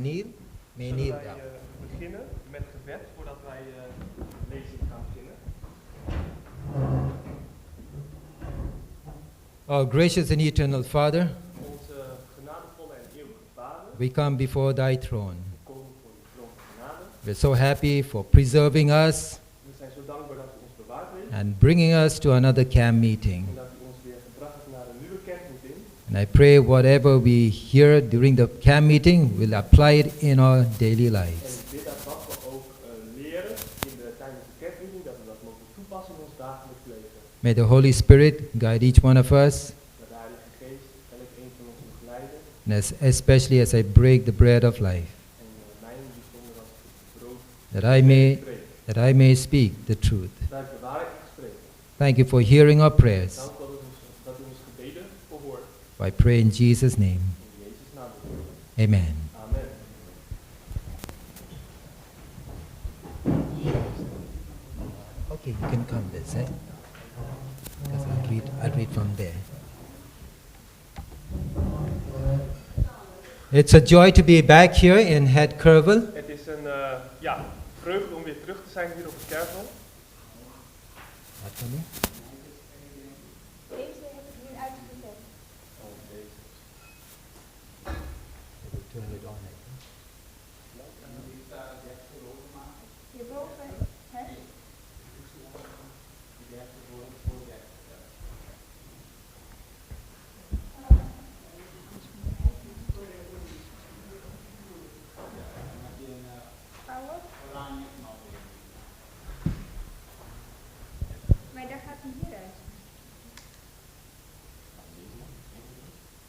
kneel? May kneel Zullen wij down. beginnen met gebed voordat wij lezing gaan beginnen. Our gracious and eternal Father, Onze genadevolle en eeuwige Vader, we come before thy throne. we komen voor uw troon van genade. We're so happy for preserving us We zijn zo dankbaar dat u ons bewaard heeft and bringing us to another camp meeting. en dat u ons weer gebracht hebt naar een nieuwe campmeeting. And I pray whatever we hear during the camp meeting, we'll apply it in our daily En lives. ik bid dat wat we ook leren tijdens de campmeeting, dat we dat mogen toepassen in ons dagelijks leven. May the Holy Spirit guide each one of us, Dat de Heilige Geest elk een van ons moet leiden. and especially as I break the bread of life, En mij in die zonder als het brood that I may speak the truth. dat ik de waarheid mag spreken. Thank you for hearing our prayers. Dank dat u ons gebeden verhoort. I pray in Jesus' name. In Jezus' naam. Amen. Amen. Okay, you can come this side. Because I'll read from there. It's a joy to be back here in Het Kervel. Het is een vreugde om weer terug te zijn hier op het kerkhof. Deze heb ik nu uitgezet. Hierboven, hè? Oude? Maar daar gaat hij hieruit.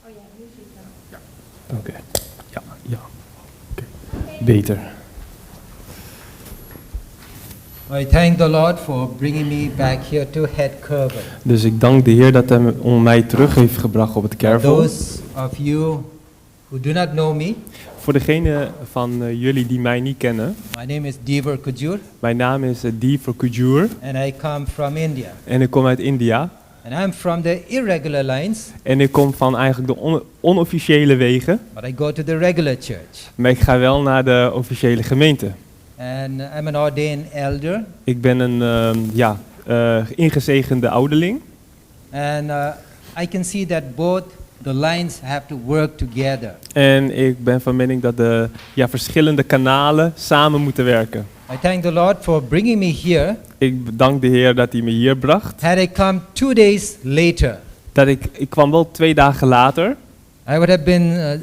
Oh ja, nu zie ik hem. Oké. Ja. Oké. Beter. I thank the Lord for bringing me back here to Het Kervel. Dus ik dank de Heer dat hij mij terug heeft gebracht op het kerkhof. Those of you who do not know me, Voor degenen van jullie die mij niet kennen, my name is Devar Kujur mijn naam is Devar Kujur and I come from India. en ik kom uit India. And I'm from the irregular lines, En ik kom van eigenlijk de onofficiële wegen, but I go to the regular church. maar ik ga wel naar de officiële gemeente. And I'm an ordained elder. Ik ben een ingezegende ouderling. And I can see that both the lines have to work together. En ik ben van mening dat de verschillende kanalen samen moeten werken. I thank the Lord for bringing me here. Ik bedank de Heer dat hij me hier bracht. Had I come 2 days later, Dat ik kwam wel 2 dagen later. I would have been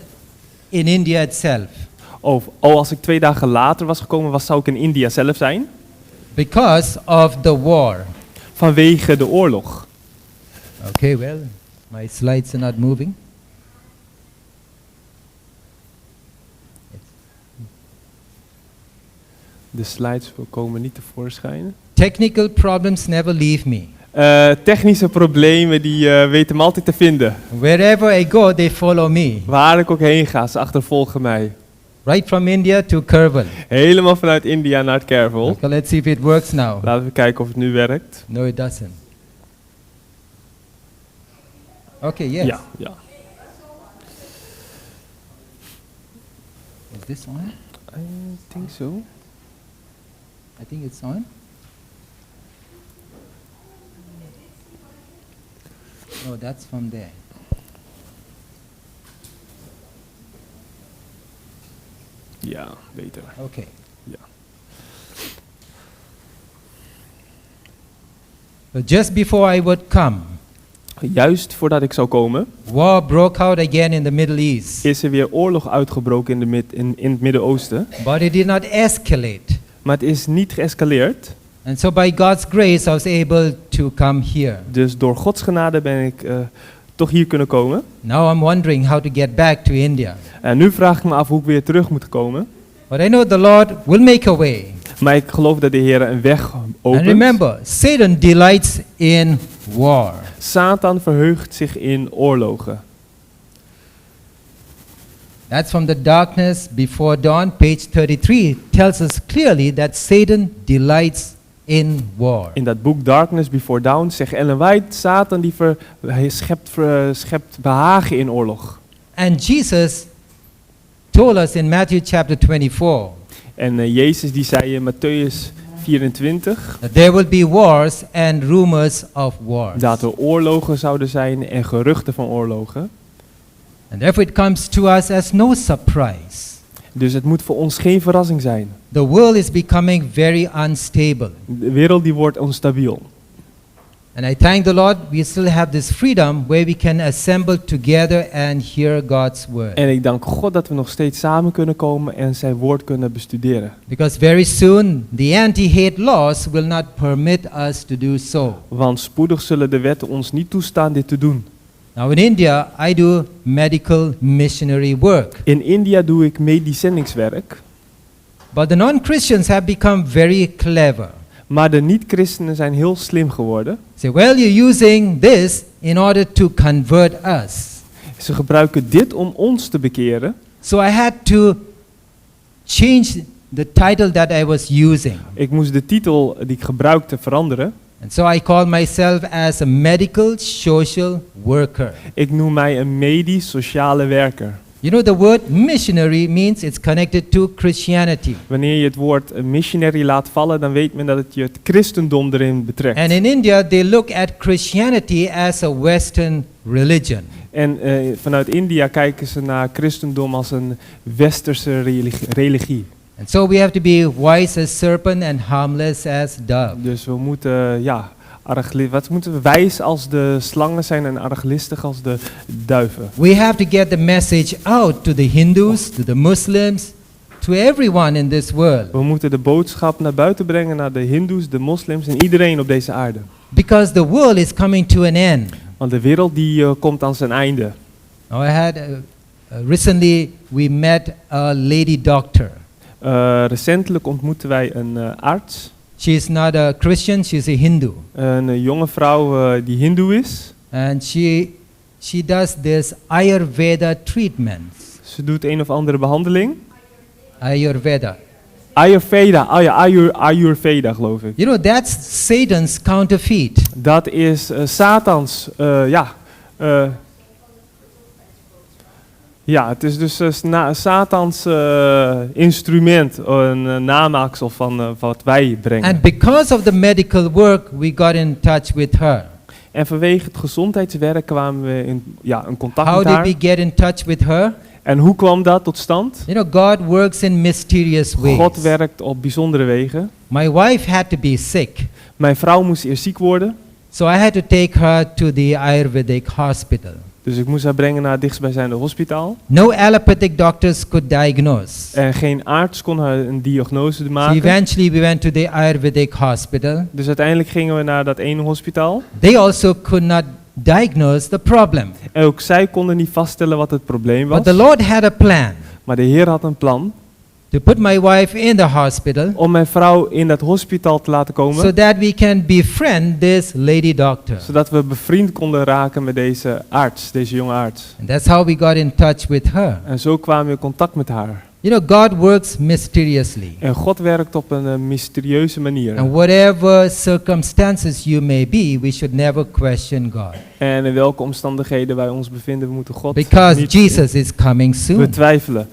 in India itself. Als ik 2 dagen later was gekomen, zou ik in India zelf zijn. Because of the war. Vanwege de oorlog. Okay, well, my slides are not moving. De slides komen niet tevoorschijn. Technical problems never leave me. Technische problemen die weten me altijd te vinden. Wherever I go, they follow me. Waar ik ook heen ga, ze achtervolgen mij. Right from India to Kervel. Helemaal vanuit India naar het Kervel. Okay, let's see if it works now. Laten we kijken of het nu werkt. No, it doesn't. Okay, yes. Ja. Is this on? I think so. I think it's on. No, that's from there. Ja, beter. Okay. Ja. So just before I would come, Juist voordat ik zou komen, war broke out again in the Middle East. is er weer oorlog uitgebroken in het Midden-Oosten. But it did not escalate. Maar het is niet geëscaleerd. And so by God's grace, I was able to come here. Dus door Gods genade ben ik toch hier kunnen komen. Now I'm wondering how to get back to India. En nu vraag ik me af hoe ik weer terug moet komen. But I know the Lord will make a way. Maar ik geloof dat de Heer een weg And opent. remember, Satan delights in war. Satan verheugt zich in oorlogen. That's from the darkness before dawn. Page 33 tells us clearly that Satan delights in war. In dat boek Darkness Before Dawn zegt Ellen White, Satan hij schept behagen in oorlog. And Jesus told us in Matthew chapter 24 En Jezus die zei in Mattheüs 24 that there will be wars and rumors of wars. dat er oorlogen zouden zijn en geruchten van oorlogen. And therefore it comes to us as no surprise. Dus het moet voor ons geen verrassing zijn. The world is becoming very unstable. De wereld die wordt onstabiel. And I thank the Lord we still have this freedom where we can assemble together and hear God's word. En ik dank God dat we nog steeds samen kunnen komen en zijn woord kunnen bestuderen. Because very soon the anti-hate laws will not permit us to do so. Want spoedig zullen de wetten ons niet toestaan dit te doen. Now in India I do medical missionary work. In India doe ik medisch zendingswerk. But the non-Christians have become very clever. Maar de niet-christenen zijn heel slim geworden. Say, well, you're using this in order to convert us. Ze gebruiken dit om ons te bekeren. So I had to change the title that I was using. Ik moest de titel die ik gebruikte veranderen. And so I call myself as a medical social worker. Ik noem mij een medisch sociale werker. You know, the word missionary means it's connected to Christianity. Wanneer je het woord missionary laat vallen, dan weet men dat het je het christendom erin betrekt. And in India, they look at Christianity as a Western religion. En vanuit India kijken ze naar christendom als een westerse religie. And so we have to be wise as serpent and harmless as dove. Dus we moeten, wat moeten we wijs als de slangen zijn en arglistig als de duiven. We have to get the message out to the Hindus, to the Muslims, to everyone in this world. We moeten de boodschap naar buiten brengen naar de Hindoes, de moslims en iedereen op deze aarde. Because the world is coming to an end. Want de wereld die komt aan zijn einde. Now I had recently we met a lady doctor. Recentelijk ontmoetten wij een arts. She is not a Christian, she is a Hindu. Een jonge vrouw die hindoe is. And she does this Ayurveda treatments. Ze doet een of andere behandeling. Ayurveda. Ayurveda, Ayurveda geloof ik. You know, that's Satan's counterfeit. Dat is Satans, ja, het is dus Satans instrument, een namaaksel van wat wij brengen. And because of the medical work, we got in touch with her. En vanwege het gezondheidswerk kwamen we in contact How met did haar. we get in touch with her? En hoe kwam dat tot stand? You know, God works in mysterious ways. God werkt op bijzondere wegen. My wife had to be sick, Mijn vrouw moest eerst ziek worden, so I had to take her to the Ayurvedic hospital. dus ik moest haar brengen naar het dichtstbijzijnde hospitaal. No allopathic doctors could diagnose. En geen arts kon haar een diagnose So maken. eventually we went to the Ayurvedic hospital. Dus uiteindelijk gingen we naar dat ene hospitaal. They also could not diagnose the problem. En ook zij konden niet vaststellen wat het probleem was. But the Lord had a plan Maar de Heer had een plan to put my wife in the hospital om mijn vrouw in dat hospitaal te laten komen. so that we can befriend this lady doctor. Zodat we bevriend konden raken met deze arts, deze jonge arts. And that's how we got in touch with her. En zo kwamen we in contact met haar. You know, God works mysteriously. En God werkt op een mysterieuze manier. And whatever circumstances you may be, we should never question God. En in welke omstandigheden wij ons bevinden, we moeten God Because niet Jesus is coming soon. betwijfelen.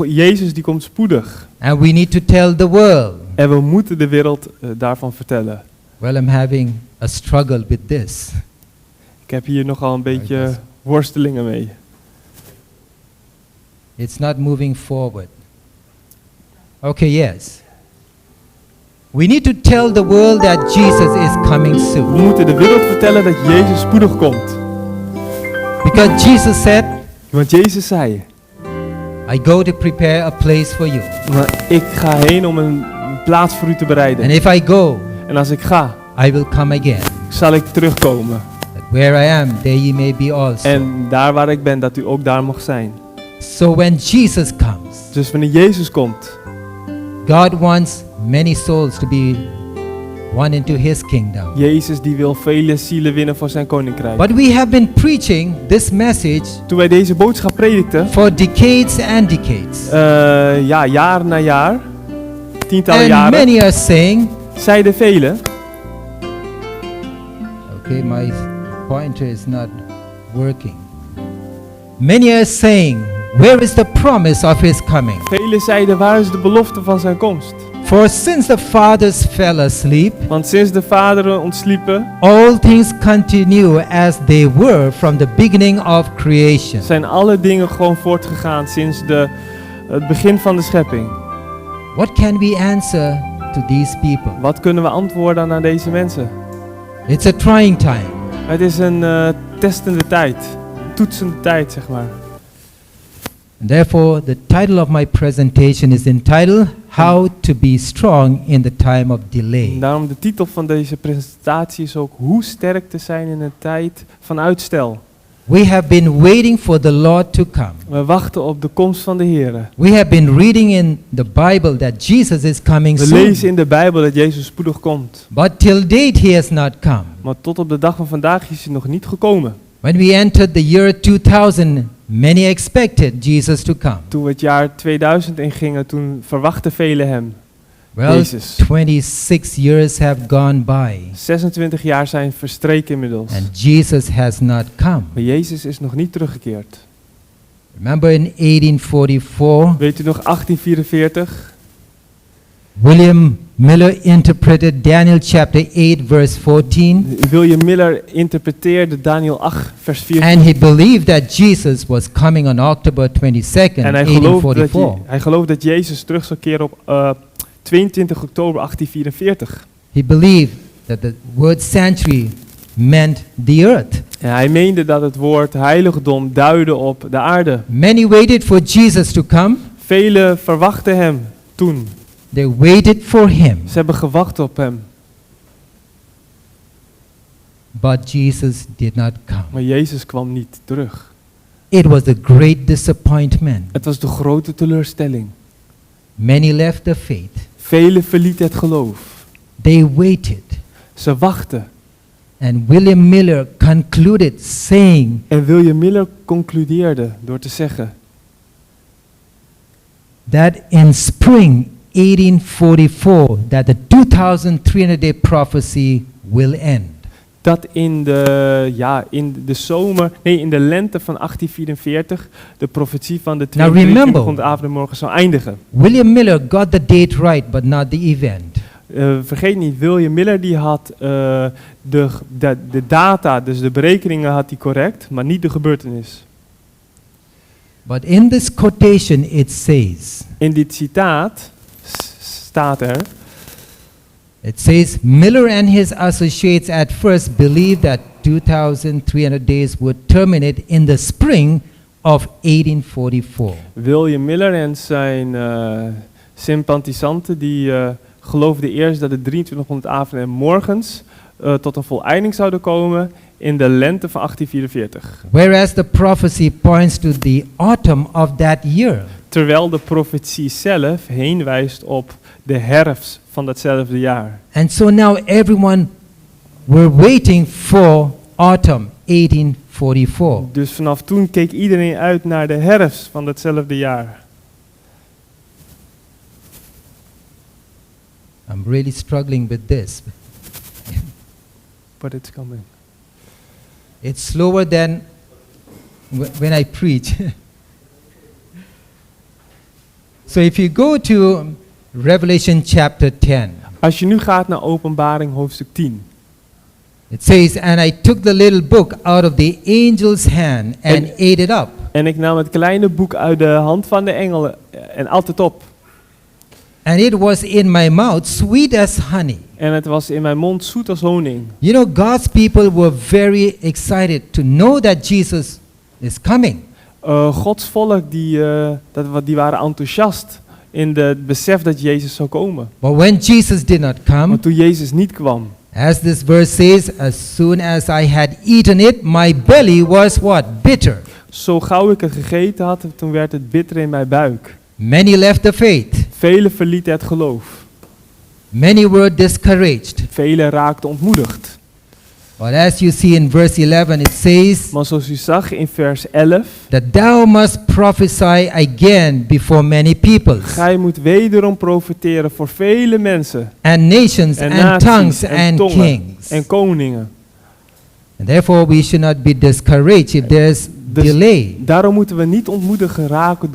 Jezus die komt spoedig. And we need to tell the world. En we moeten de wereld daarvan vertellen. Well, I'm having a struggle with this. Ik heb hier nogal een beetje worstelingen mee. It's not moving forward. Okay, yes. We need to tell the world that Jesus is coming We soon. moeten de wereld vertellen dat Jezus spoedig komt. Because Jesus said, Want Jezus zei, I go to prepare a place for you. maar ik ga heen om een plaats voor u te bereiden. And if I go, En als ik ga, I will come again. zal ik terugkomen. That where I am, there ye may be also. En daar waar ik ben, dat u ook daar mag zijn. So when Jesus comes, Dus wanneer Jezus komt, God wants many souls to be won into his kingdom. Jezus die wil vele zielen winnen voor zijn koninkrijk. But we have been preaching this message Toen wij deze boodschap predikten, for decades and decades. jaar na jaar, tientallen And jaren, many are saying, zeiden velen, okay, my pointer is not working. Many are saying, where is the promise of his coming? Velen zeiden, waar is de belofte van zijn komst? For since the fathers fell asleep, Want sinds de vaderen ontsliepen, all things continue as they were from the beginning of creation. zijn alle dingen gewoon voortgegaan sinds het begin van de schepping. What can we answer to these people? Wat kunnen we antwoorden aan deze mensen? It's a trying time. Het is een testende tijd, toetsende tijd, zeg maar. And therefore, the title of my presentation is entitled How to be Strong in the Time of Delay. Daarom de titel van deze presentatie is ook hoe sterk te zijn in een tijd van uitstel. We have been waiting for the Lord to come. We wachten op de komst van de Heer. We have been reading in the Bible that Jesus is coming We soon. lezen in de Bijbel dat Jezus spoedig komt. But till date he has not come. Maar tot op de dag van vandaag is hij nog niet gekomen. When we entered the year 2000, many expected Jesus to come. Toen we het jaar 2000 ingingen, toen verwachten velen hem. Well, Jezus. 26 years have gone by 26 jaar zijn verstreken inmiddels. and Jesus has not come. Maar Jezus is nog niet teruggekeerd. Remember in 1844, Weet u nog 1844? William Miller interpreted Daniel chapter 8 verse 14, William Miller interpreteerde Daniel 8 vers 14. and he believed that Jesus was coming on October 22nd, En hij geloofde dat Jezus terug zou keren op 22 oktober 1844. He believed that the word sanctuary meant the earth. En hij meende dat het woord heiligdom duidde op de aarde. Many waited for Jesus to come. Velen verwachten hem toen. They waited for him. Ze hebben gewacht op hem. But Jesus did not come. Maar Jezus kwam niet terug. It was a great disappointment. Het was de grote teleurstelling. Many left the faith. Velen verlieten het geloof. They waited. Ze wachten. And William Miller concluded saying, En William Miller concludeerde door te zeggen that in spring 1844 that the 2300-day prophecy will end. dat in de lente van 1844 de profetie van de 2200 avondmorgen zou eindigen. William Miller got the date right, but not the event. Vergeet niet, William Miller die had de data, dus de berekeningen had hij correct, maar niet de gebeurtenis. But in this quotation it says, In dit citaat staat er, it says, Miller and his associates at first believed that 2300 days would terminate in the spring of 1844. William Miller en zijn sympathisanten die geloofden eerst dat de 2300 avonden en morgens tot een voleinding zouden komen in de lente van 1844. Whereas the prophecy points to the autumn of that year. Terwijl de profetie zelf heen wijst op de herfst van datzelfde jaar. And so now everyone were waiting for autumn 1844. Dus vanaf toen keek iedereen uit naar de herfst van datzelfde jaar. I'm really struggling with this. But it's coming. It's slower than when I preach. So if you go to Revelation chapter 10, Als je nu gaat naar Openbaring hoofdstuk 10. it says, and I took the little book out of the angel's hand and ate it up. En ik nam het kleine boek uit de hand van de engel en at het op. And it was in my mouth sweet as honey. En het was in mijn mond zoet als honing. You know, God's people were very excited to know that Jesus is coming. Gods volk die waren enthousiast in het besef dat Jezus zou komen. But when Jesus did not come, Maar toen Jezus niet kwam, as this verse says, as soon as I had eaten it, my belly was what? Bitter. zo gauw ik het gegeten had, toen werd het bitter in mijn buik. Many left the faith. Velen verlieten het geloof. Many were discouraged. Velen raakten ontmoedigd. But as you see in verse 11, it says Maar zoals u zag in vers 11, that thou must prophesy again before many peoples gij moet wederom profeteren voor vele mensen and nations en and naties tongues en and tongen kings. en koningen. And therefore we should not be discouraged if there's Dus delay. daarom moeten we niet ontmoedigd raken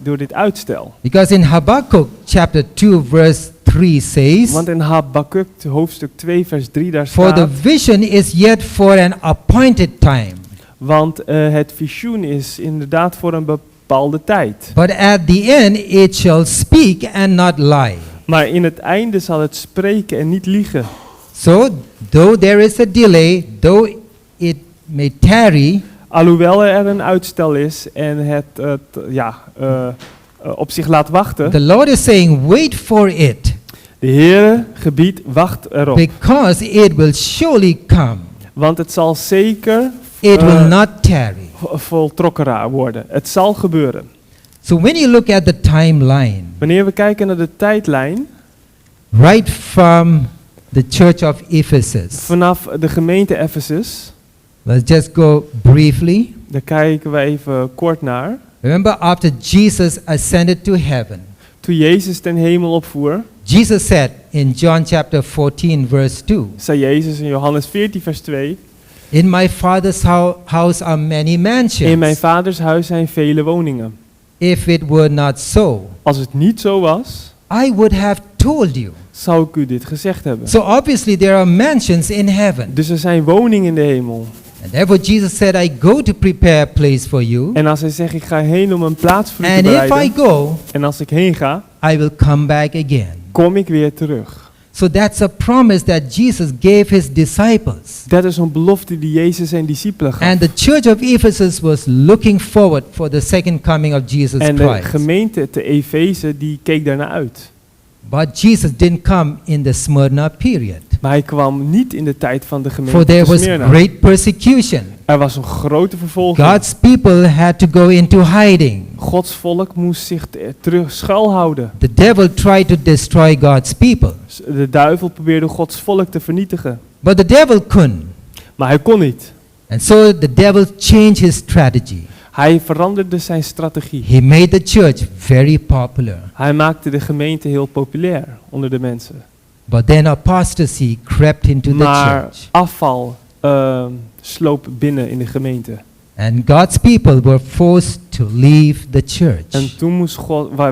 door dit uitstel. Because in Habakkuk chapter 2 verse 3 says, Want in Habakuk hoofdstuk 2 vers 3 daar "For the staat, vision is yet for an appointed time, want het visioen is inderdaad voor een bepaalde tijd. but at the end it shall speak and not lie." Maar in het einde zal het spreken en niet liegen. So, though there is a delay, though it may tarry, Alhoewel er een uitstel is en het op zich laat wachten. the Lord is saying, wait for it, De Heere gebiedt, wacht erop. because it will surely come. Want het zal zeker It will not tarry. voltrokken worden. Het zal gebeuren. So when you look at the timeline, Wanneer we kijken naar de tijdlijn, right from the church of Ephesus, vanaf de gemeente Ephesus, let's just go briefly. daar kijken we even kort naar. Remember, after Jesus ascended to heaven, Toen Jezus ten hemel opvoer, Jesus said in John chapter 14 verse 2, zei Jezus in Johannes 14 vers 2, "In my Father's house are many mansions. in mijn vaders huis zijn vele woningen. If it were not so, Als het niet zo was, I would have told you." zou ik u dit gezegd hebben. So obviously there are mansions in heaven. Dus er zijn woningen in de hemel. And therefore Jesus said, "I go to prepare a place for you. En als hij zegt, ik ga heen om een plaats voor u te And if I bereiden. go, En als ik heen ga, I will come back again." kom ik weer terug. So that's a promise that Jesus gave his disciples. Dat is een belofte die Jezus zijn discipelen gaf. And the church of Ephesus was looking forward for the second coming of Jesus En de Christ. gemeente te Efeze, die keek daarnaar uit. But Jesus didn't come in the Smyrna period. Maar hij kwam niet in de tijd van de For gemeente there te was Smyrna. great persecution. Er was een grote vervolging. God's people had to go into hiding. Gods volk moest zich terug schuilhouden. The devil tried to destroy God's people. De duivel probeerde Gods volk te vernietigen. But the devil couldn't. Maar hij kon niet. And so the devil changed his strategy. Hij veranderde zijn strategie. He made the church very popular. Hij maakte de gemeente heel populair onder de mensen. But then apostasy crept into the Maar church. afval sloop binnen in de gemeente. And God's people were forced to leave the church. En toen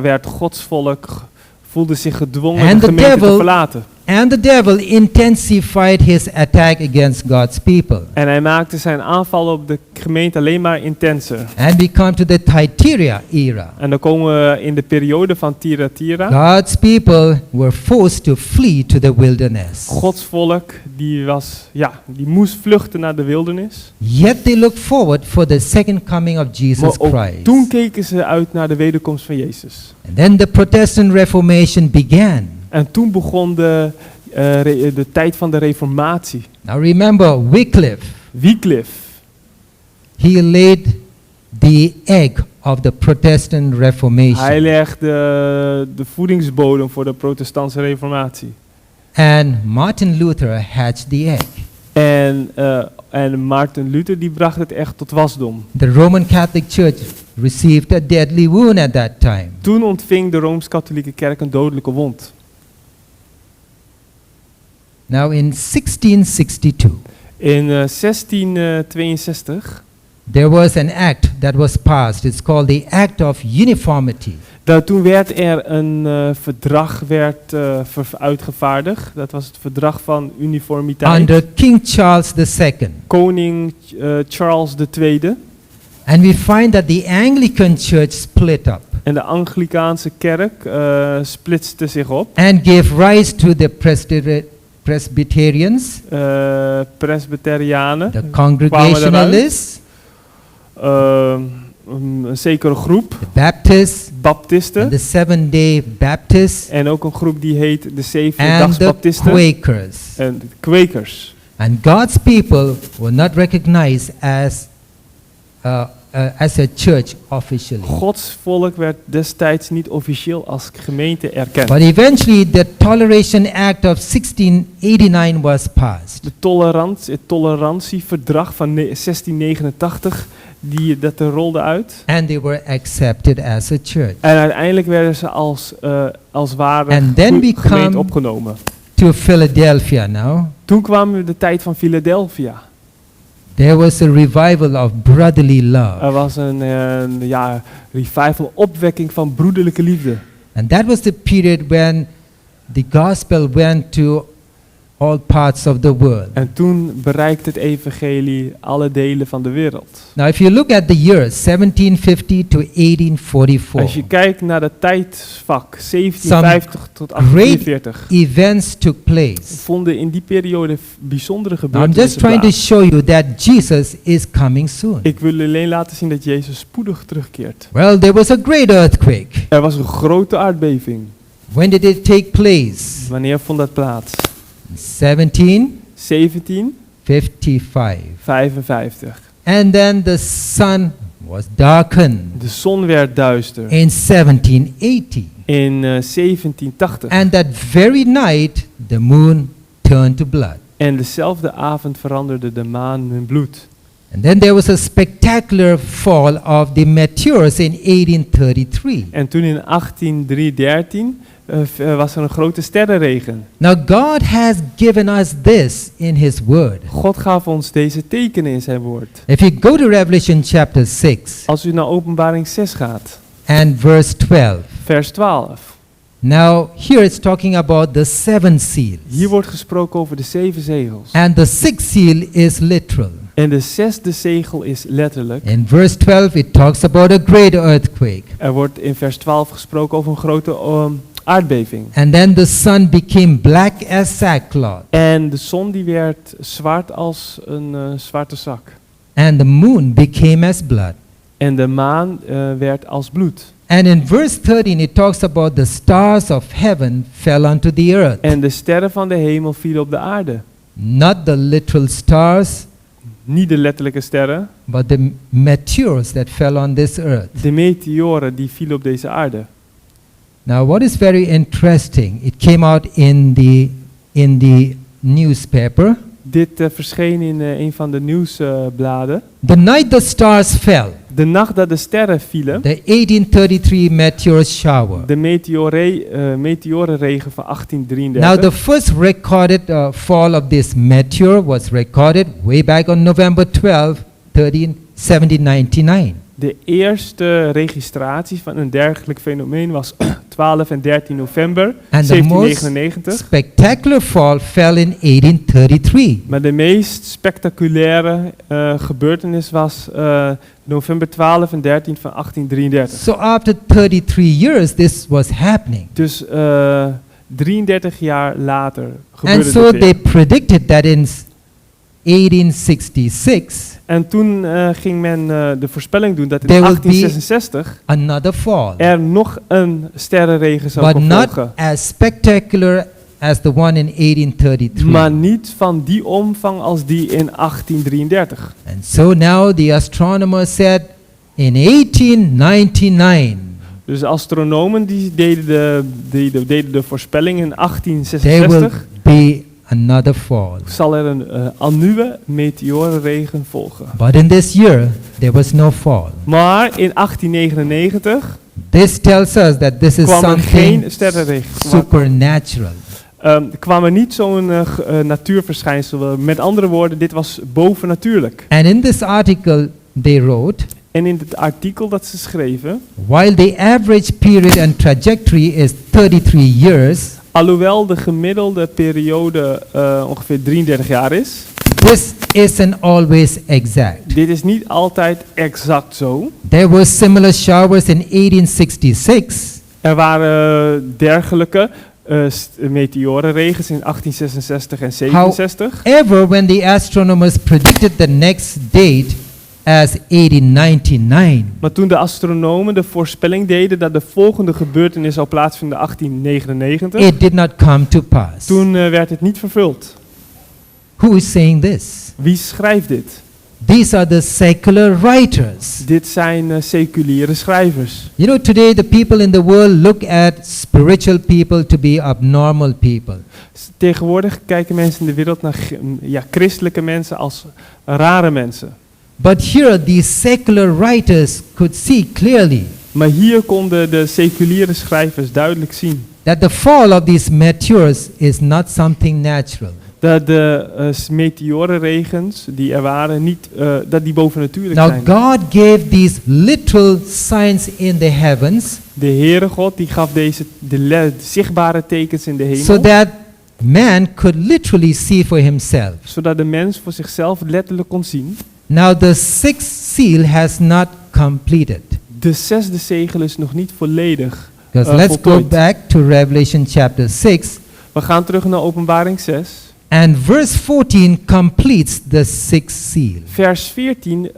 werd Gods volk, voelde zich gedwongen And de the gemeente te devil- verlaten. And the devil intensified his attack against God's people. En hij maakte zijn aanval op de gemeente alleen maar intenser. And we come to the Thyatira era. En dan komen we in de periode van Thyatira. God's people were forced to flee to the wilderness. Gods volk, die moest vluchten naar de wildernis. Yet they looked forward for the second coming of Maar Jesus ook Christ. toen keken ze uit naar de wederkomst van Jezus. And then the Protestant Reformation began. En toen begon de tijd van de reformatie. Now remember Wycliffe. Wycliffe, He laid the egg of the Protestant hij Reformation. legde de voedingsbodem voor de protestantse reformatie. And Martin Luther hatched the egg. En Maarten Luther die bracht het echt tot wasdom. The Roman Catholic Church received a deadly wound at that time. Toen ontving de Rooms-Katholieke Kerk een dodelijke wond. Now in 1662, In 1662, there was an act that was passed. It's called the Act of Uniformity. toen werd er een verdrag uitgevaardigd. Dat was het verdrag van uniformiteit. Under King Charles II. Koning Charles II. And we find that the Anglican Church split up En de Anglikaanse kerk splitste zich op. and gave rise to the Presbyterians, Presbyterianen, the Congregationalists, een zekere groep, the Baptists, Baptisten. and the Seventh-day Baptists, En ook een groep die heet de and Zevensdags the Baptisten. Quakers. En de Kwekers. And God's people were not recognized as a church officially. Gods volk werd destijds niet officieel als gemeente erkend. But eventually the Toleration Act of 1689 was passed. Het tolerantieverdrag van 1689, dat er rolde uit. And they were accepted as a church. En uiteindelijk werden ze als ware And then we gemeente come opgenomen. To Philadelphia now. Toen kwamen we de tijd van Philadelphia. There was a revival of brotherly love. Er was een revival, opwekking van broederlijke liefde. And that was the period when the gospel went to all parts of the world. En toen bereikte het evangelie alle delen van de wereld. Now, if you look at the years 1750 to 1844, Als je kijkt naar de tijdsvak 1750 tot 1844, events took place. vonden in die periode bijzondere Now, I'm gebeurtenissen just trying to plaats. show you that Jesus is coming soon. Ik wil alleen laten zien dat Jezus spoedig terugkeert. Well, there was a great earthquake. Er was een grote aardbeving. When did it take place? Wanneer vond dat plaats? 1755. 1755. And then the sun was darkened De zon werd duister in 1780. in 1780. And that very night, the moon turned to blood. En dezelfde avond veranderde de maan in bloed. And then there was a spectacular fall of the meteors in 1833. En toen in 1813 was er een grote sterrenregen. Now God has given us this in His Word. God gaf ons deze tekenen in zijn woord. If you go to Revelation chapter 6 Als u naar Openbaring 6 gaat, and verse 12. vers 12. Now here it's talking about the seven seals. Hier wordt gesproken over de 7 zegels. And the sixth seal is literal. En de 6e zegel is letterlijk. In verse 12 it talks about a great earthquake. Er wordt in vers 12 gesproken over een grote aardbeving. And then the sun became black as sackcloth. En de zon die werd zwart als een zwarte zak. And the moon became as blood. En de maan werd als bloed. And in verse 13 it talks about the stars of heaven fell onto the earth. En de sterren van de hemel vielen op de aarde. Not the literal stars, Niet de letterlijke sterren, but the meteors that fell on this earth. de meteoren die vielen op deze aarde. Now what is very interesting, it came out in the newspaper. Dit verscheen in een van de nieuwsbladen. The night the stars fell, De nacht dat de sterren vielen, the 1833 meteor shower. de meteorenregen van Now 1833. the first recorded fall of this meteor was recorded way back on November 12, 1799. De eerste registratie van een dergelijk fenomeen was 12 en 13 november And the most 1799. spectacular fall fell in 1833. Maar de meest spectaculaire gebeurtenis was november 12 en 13 van 1833. So after 33 years this was happening. Dus 33 jaar later And gebeurde so dit they weer. predicted that in 1866 En toen ging men de voorspelling doen dat in There will 1866 another fall, er nog een sterrenregen zou but not volgen. as spectacular as the one in 1833. Maar niet van die omvang als die in 1833. And so now the astronomer said in 1899 Dus de astronomen die deden de voorspelling in there will 1866 be another fall. zal er een nieuwe meteorenregen volgen. But in this year there was no fall. Maar in 1899 This tells us that this is kwam er geen something sterrenregen. supernatural. Kwam er niet zo'n natuurverschijnsel. Met andere woorden, dit was bovennatuurlijk. And in this article they wrote, En in het artikel dat ze schreven, while the average period and trajectory is 33 years, alhoewel de gemiddelde periode ongeveer 33 jaar is, this isn't always exact. dit is niet altijd exact zo. There were similar showers in 1866, Er waren dergelijke meteorenregens in 1866 en 67. however, when the astronomers predicted the next date as 1899, Maar toen de astronomen de voorspelling deden dat de volgende gebeurtenis zou plaatsvinden in 1899, it did not come to pass. toen werd het niet vervuld. Who is saying this? Wie schrijft dit? These are the secular writers. Dit zijn seculiere schrijvers. You know, today the people in the world look at spiritual people to be abnormal people. Tegenwoordig kijken mensen in de wereld naar christelijke mensen als rare mensen. But here these secular writers could see clearly Maar hier konden de seculiere schrijvers duidelijk zien that the fall of these meteors is not something natural. Dat de meteorenregens die er waren niet, dat die bovennatuurlijk Now zijn. God gave these literal signs in the heavens De Heere God die gaf de zichtbare tekens in de hemel. so that man could literally see for himself. Zodat de mens voor zichzelf letterlijk kon zien. Now the sixth seal has not completed. De zesde zegel is nog niet volledig Because let's go voltooid. back to Revelation chapter 6, We gaan terug naar Openbaring 6. and verse 14 completes the sixth seal. Vers 14,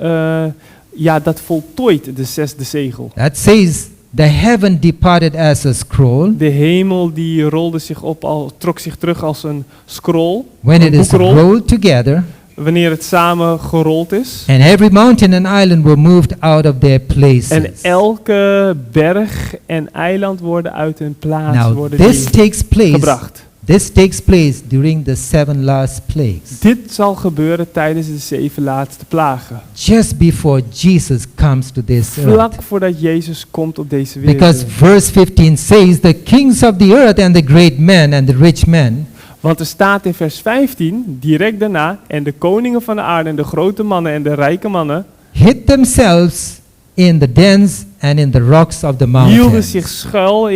ja, dat voltooit de zesde zegel. That says, the heaven departed as a scroll. De hemel die rolde zich op, trok zich terug als een scroll, When een it is boekrol, rolled together, wanneer het samen gerold is. and every mountain and island were moved out of their places. En elke berg en eiland worden uit hun plaats Now worden this die takes place. gebracht. This takes place during the 7 last plagues, Dit zal gebeuren tijdens de 7 laatste plagen. just before Jesus comes to this earth. Vlak voordat Jezus komt op deze wereld. Because verse 15 says, the kings of the earth and the great men and the rich men Want er staat in vers 15, direct daarna, en de koningen van de aarde en de grote mannen en de rijke mannen hid themselves in the dens and in the rocks of the hielden mountains. zich schuil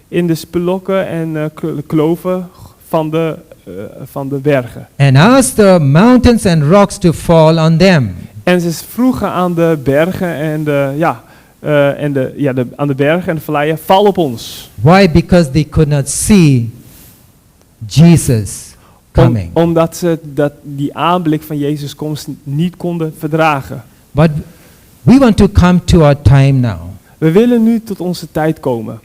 in de spelokken en kloven van de bergen. And asked the mountains and rocks to fall on them. En ze vroegen aan de bergen aan de bergen en de valleien, val op ons. Why? Because they could not see Jesus coming. Omdat ze die aanblik van Jezus komst niet konden verdragen. But we want to come to our time now. We willen nu tot onze tijd komen.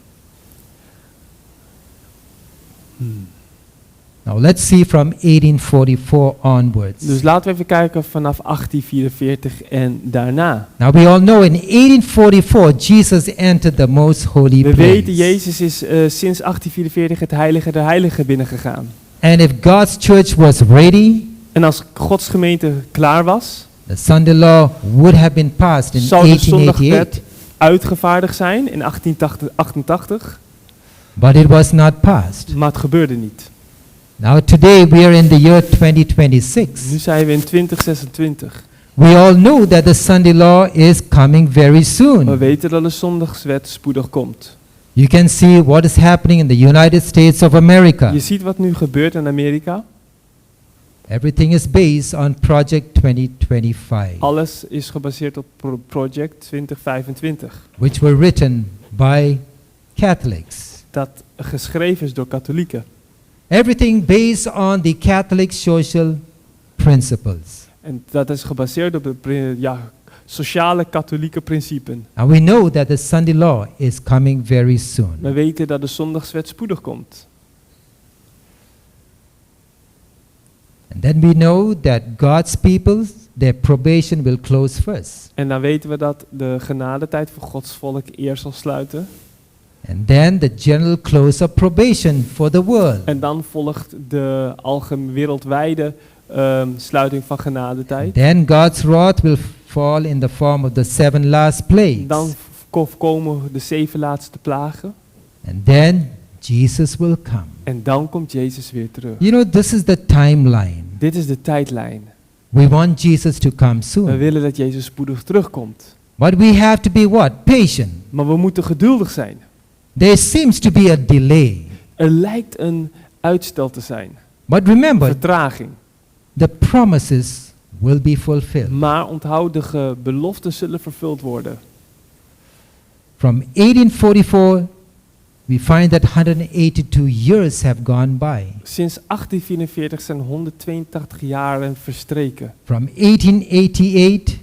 Now let's see from 1844 onwards. Dus laten we even kijken vanaf 1844 en daarna. Now we all know in 1844 Jesus entered the most holy We place. weten, Jezus is sinds 1844 het heilige der heiligen binnengegaan. And if God's church was ready, En als Gods gemeente klaar was, the Sunday law would have been passed in zou de zondagwet 1888, uitgevaardigd zijn in 1888, but it was not passed. maar het gebeurde niet. Now today we are in the year 2026. Nu zijn we in 2026. We all know that the Sunday law is coming very We soon. weten dat de zondagswet spoedig komt. You can see what is happening in the United States of America. Je ziet wat nu gebeurt in Amerika. Everything is based on Project 2025, Alles is gebaseerd op Project 2025. which were written by Catholics. Dat geschreven is door katholieken. Everything based on the Catholic social principles. En dat is gebaseerd op de sociale katholieke principes. And we know that the Sunday law is coming very soon. We weten dat de zondagswet spoedig komt. And then we know that God's people, their probation will close first. En dan weten we dat de genadetijd voor Gods volk eerst zal sluiten. And then the general close of probation for the world. En dan volgt de wereldwijde sluiting van genadetijd. Then God's wrath will fall in the form of the 7 last plagues. Dan komen de 7 laatste plagen. And then Jesus will come. En dan komt Jezus weer terug. You know, this is the timeline. Dit is de tijdlijn. We want Jesus to come We soon. willen dat Jezus spoedig terugkomt. But we have to be what? Patient. Maar we moeten geduldig zijn. There seems to be a delay. Er lijkt een uitstel te zijn. But remember, Vertraging. the promises will be fulfilled. Maar onthoud, de beloften zullen vervuld worden. From 1844, we find that 182 years have gone by. Sinds 1844 zijn 182 jaren verstreken. From 1888,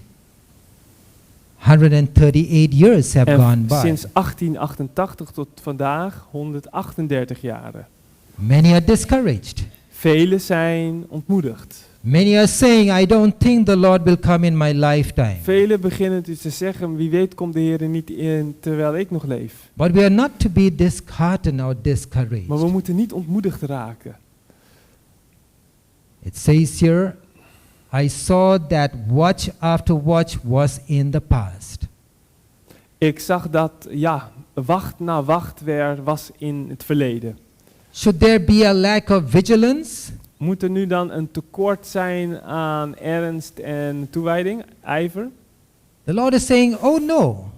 138 years have gone En by. sinds 1888 tot vandaag 138 jaren. Many are discouraged. Velen zijn ontmoedigd. Many are saying, I don't think the Lord will come in my lifetime. Velen beginnen dus te zeggen, wie weet komt de Heer niet in terwijl ik nog leef. But we are not to be disheartened or discouraged. Maar we moeten niet ontmoedigd raken. It says here, I saw that watch after watch was in the past. Ik zag dat, wacht was in het verleden. Should there be a lack of vigilance? Moet er nu dan een tekort zijn aan ernst en toewijding, ijver? The Lord is saying, oh no,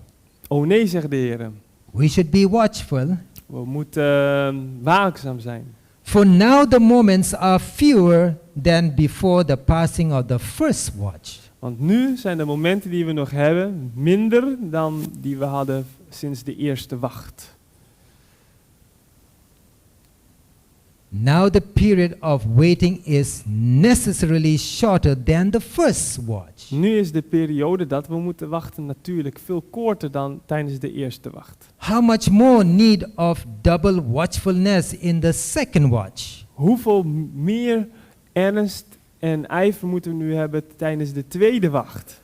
Oh nee, zegt de Heer. we should be watchful. We moeten waakzaam zijn. For now the moments are fewer than before the passing of the first watch. Want nu zijn de momenten die we nog hebben minder dan die we hadden sinds de eerste wacht. Now the period of waiting is necessarily shorter than the first watch. Nu is de periode dat we moeten wachten natuurlijk veel korter dan tijdens de eerste wacht. How much more need of double watchfulness in the second watch? Hoeveel meer ernst en ijver moeten we nu hebben tijdens de tweede wacht?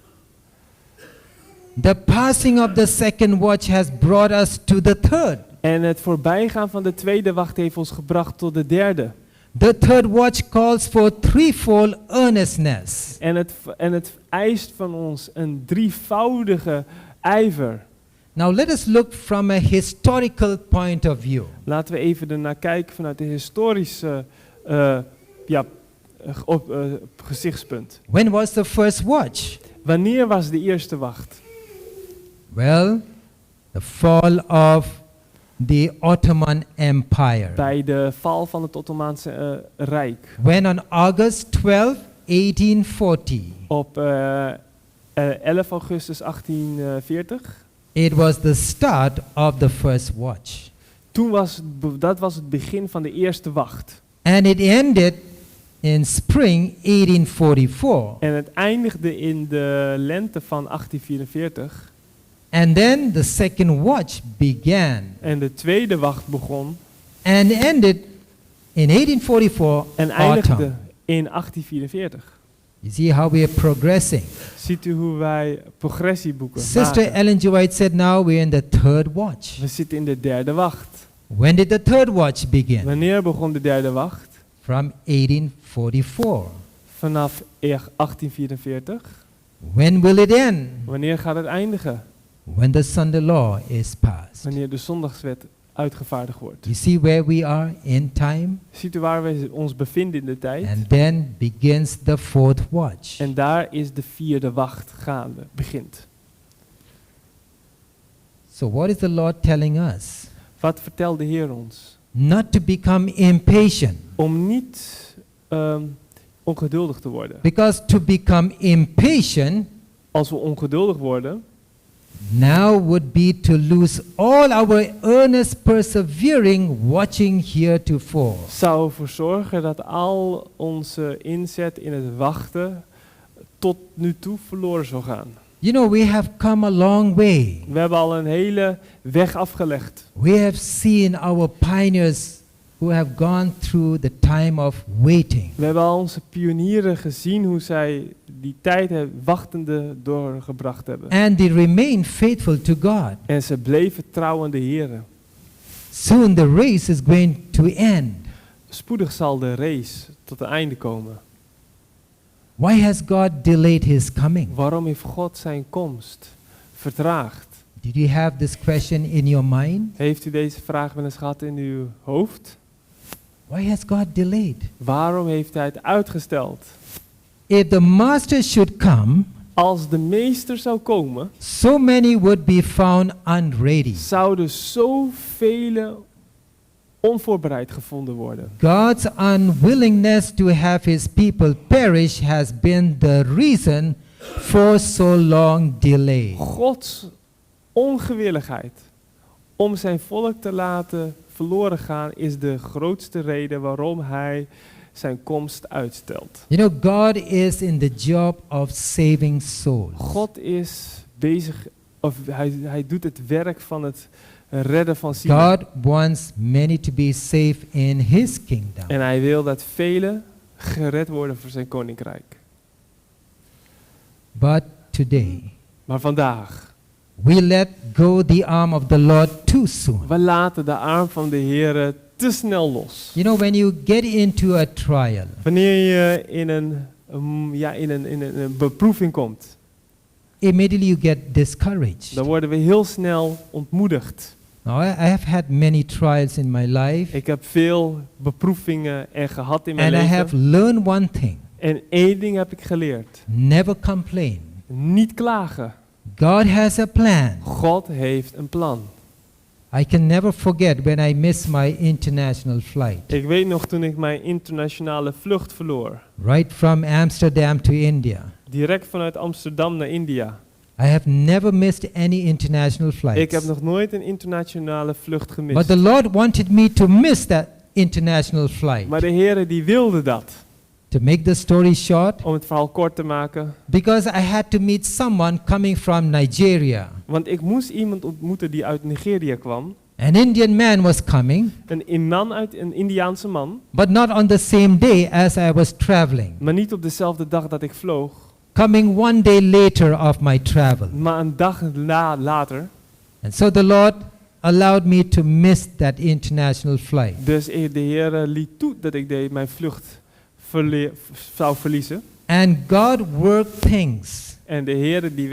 The passing of the second watch has brought us to the third. En het voorbijgaan van de tweede wacht heeft ons gebracht tot de derde. The third watch calls for threefold earnestness. En het eist van ons een drievoudige ijver. Now let us look from a historical point of view. Laten we even ernaar kijken vanuit de historische gezichtspunt. When was the first watch? Wanneer was de eerste wacht? Well, the fall of the Ottoman Empire. Bij de val van het Ottomaanse Rijk. When on August 12, 1840, Op 11 augustus 1840. it was the start of the first watch. Dat was het begin van de eerste wacht. And it ended in spring 1844. En het eindigde in de lente van 1844. And then the second watch began En de tweede wacht begon and ended in 1844 en eindigde autumn. in 1844. You see how we are progressing. Ziet u hoe wij progressie boeken? Sister maken? Ellen G. White said now we're in the third watch. We zitten in de derde wacht. When did the third watch begin? Wanneer begon de derde wacht? From 1844. Vanaf 1844. When will it end? Wanneer gaat het eindigen? When the Sunday law is passed. Wanneer de zondagswet uitgevaardigd wordt. You see where we are in time? Ziet u waar we ons bevinden in de tijd? And then begins the fourth watch. En daar is de vierde wacht gaande, begint. So what is the Lord telling us? Wat vertelt de Heer ons? Not to become impatient. Om niet ongeduldig te worden. Because to become impatient Als we ongeduldig worden, now would be to lose all our earnest persevering watching heretofore. zou ervoor zorgen dat al onze inzet in het wachten tot nu toe verloren zou gaan. You know, we have come a long way. We hebben al een hele weg afgelegd. We have seen our pioneers who have gone through the time of waiting. We hebben al onze pionieren gezien hoe zij die tijd wachtende doorgebracht hebben. And they remain faithful to God. En ze bleven trouw aan de Heer. Soon the race is going to end. Spoedig zal de race tot een einde komen. Why has God delayed his coming? Waarom heeft God zijn komst vertraagd? Did you have this question in your mind? Heeft u deze vraag wel eens gehad in uw hoofd? Why has God delayed? Waarom heeft hij het uitgesteld? If the master should come, Als de meester zou komen, so many would be found unready. zouden zoveel onvoorbereid gevonden worden. God's unwillingness to have his people perish has been the reason for so long delay. Gods ongewilligheid om zijn volk te laten verloren gaan is de grootste reden waarom hij zijn komst uitstelt. You know, God is in the job of saving souls. God is bezig, of hij doet het werk van het redden van zielen. God wants many to be safe in his kingdom. En hij wil dat velen gered worden voor zijn koninkrijk. But today, Maar vandaag, we let go the arm of the Lord too soon. we laten de arm van de Heer te snel los. You know, when you get into a trial, Wanneer je in een beproeving komt, immediately you get discouraged. dan worden we heel snel ontmoedigd. Now, I have had many trials in my life, Ik heb veel beproevingen en gehad in mijn and I leven. have learned one thing: En één ding heb ik geleerd. never complain. Niet klagen. God has a plan. God heeft een plan. I can never forget when I missed my international flight, Ik weet nog toen ik mijn internationale vlucht verloor. right from Amsterdam to India. Direct vanuit Amsterdam naar India. I have never missed any international Ik flights. heb nog nooit een internationale vlucht But gemist. the Lord wanted me to miss that international flight. Maar de Heere die wilde dat. To make the story short, Om het verhaal kort te maken. because I had to meet someone coming from Nigeria. Want ik moest iemand ontmoeten die uit Nigeria kwam. An Indian man was coming, Een Indiaanse man. but not on the same day as I was traveling. Maar niet op dezelfde dag dat ik vloog. Coming one day later of my travel. Maar een dag later. And so the Lord allowed me to miss that international flight. Dus de Heere liet toe dat ik mijn vlucht zou verliezen. And God worked things. En de Heere die